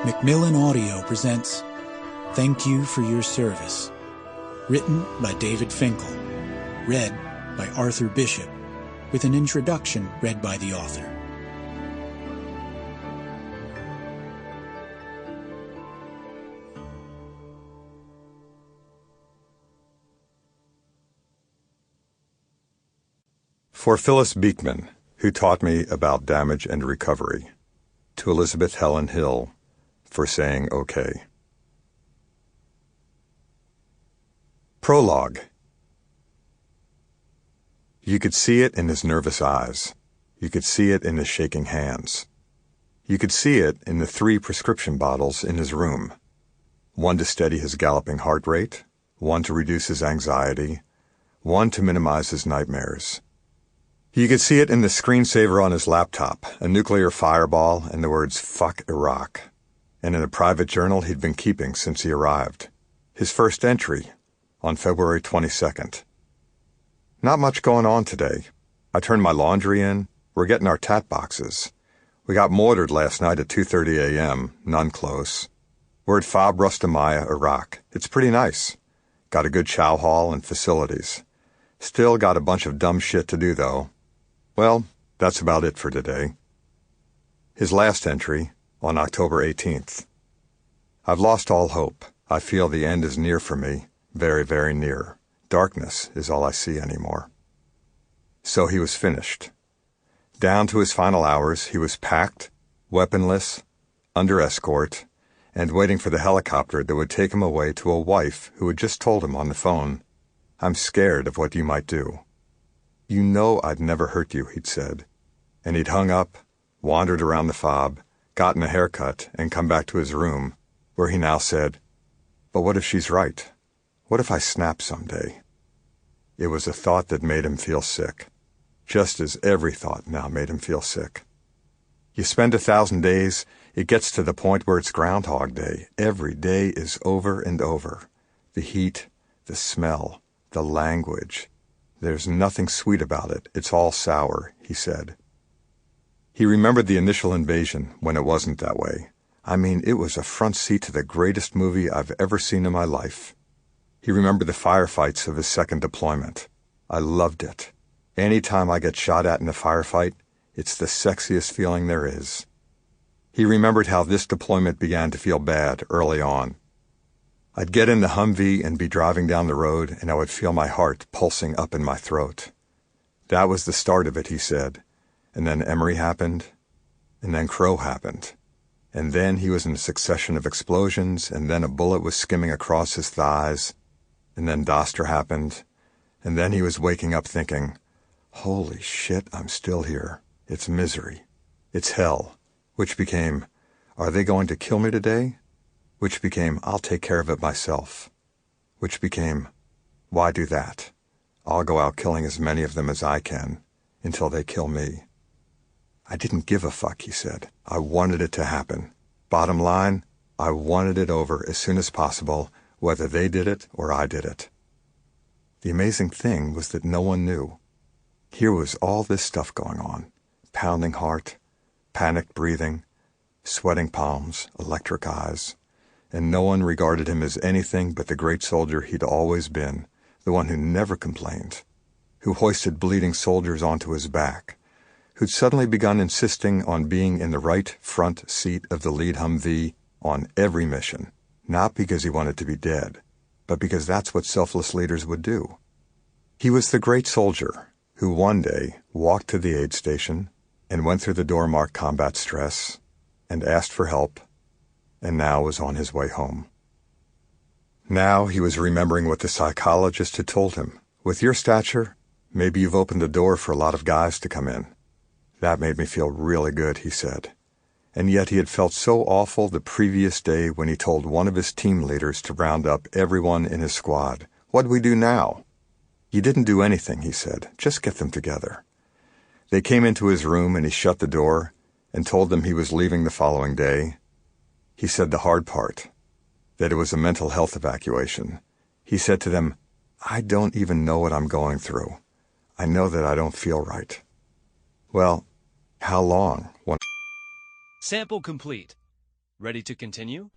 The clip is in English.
Macmillan Audio presents Thank You for Your Service, written by David Finkel, read by Arthur Bishop, with an introduction read by the author. For Phyllis Beekman, who taught me about damage and recovery. To Elizabeth Helen Hill, for saying okay. Prologue. You could see it in his nervous eyes. You could see it in his shaking hands. You could see it in the 3 prescription bottles in his room. One to steady his galloping heart rate, one to reduce his anxiety, one to minimize his nightmares. You could see it in the screensaver on his laptop, a nuclear fireball and the words, "Fuck Iraq," and in a private journal he'd been keeping since he arrived. His first entry, on February 22nd. Not much going on today. I turned my laundry in. We're getting our tat boxes. We got mortared last night at 2:30 a.m., none close. We're at Fob Rustamiyah, Iraq. It's pretty nice. Got a good chow hall and facilities. Still got a bunch of dumb shit to do, though. Well, that's about it for today. His last entry, on October 18th. I've lost all hope. I feel the end is near for me, very, very near. Darkness is all I see anymore. So he was finished. Down to his final hours, he was packed, weaponless, under escort, and waiting for the helicopter that would take him away to a wife who had just told him on the phone, "I'm scared of what you might do." "You know I'd never hurt you," he'd said. And he'd hung up, wandered around the fob, gotten a haircut, and come back to his room, where he now said, "But what if she's right? What if I snap someday?" It was a thought that made him feel sick, just as every thought now made him feel sick. You spend 1,000 days, it gets to the point where it's Groundhog Day. Every day is over and over. The heat, the smell, the language. There's nothing sweet about it. It's all sour, he said. He remembered the initial invasion when it wasn't that way. I mean, it was a front seat to the greatest movie I've ever seen in my life. He remembered the firefights of his second deployment. I loved it. Any time I get shot at in a firefight, it's the sexiest feeling there is. He remembered how this deployment began to feel bad early on. I'd get in the Humvee and be driving down the road, and I would feel my heart pulsing up in my throat. That was the start of it, he said. And then Emory happened, and then Crow happened. And then he was in a succession of explosions, and then a bullet was skimming across his thighs, and then Doster happened, and then he was waking up thinking, "Holy shit, I'm still here. It's misery. It's hell," which became, "Are they going to kill me today?" Which became, "I'll take care of it myself." Which became, "Why do that? I'll go out killing as many of them as I can, until they kill me." I didn't give a fuck, he said. I wanted it to happen. Bottom line, I wanted it over as soon as possible, whether they did it or I did it. The amazing thing was that no one knew. Here was all this stuff going on. Pounding heart, panicked breathing, sweating palms, electric eyes. And no one regarded him as anything but the great soldier he'd always been, the one who never complained, who hoisted bleeding soldiers onto his back, who'd suddenly begun insisting on being in the right front seat of the lead Humvee on every mission, not because he wanted to be dead, but because that's what selfless leaders would do. He was the great soldier who one day walked to the aid station and went through the door marked combat stress and asked for help, and now was on his way home. Now he was remembering what the psychologist had told him. With your stature, maybe you've opened the door for a lot of guys to come in. That made me feel really good, he said. And yet he had felt so awful the previous day when he told one of his team leaders to round up everyone in his squad. "What do we do now?" "You didn't do anything," he said. "Just get them together." They came into his room and he shut the door and told them he was leaving the following day. He said the hard part, that it was a mental health evacuation. He said to them, "I don't even know what I'm going through. I know that I don't feel right." Well, how long? Sample complete. Ready to continue?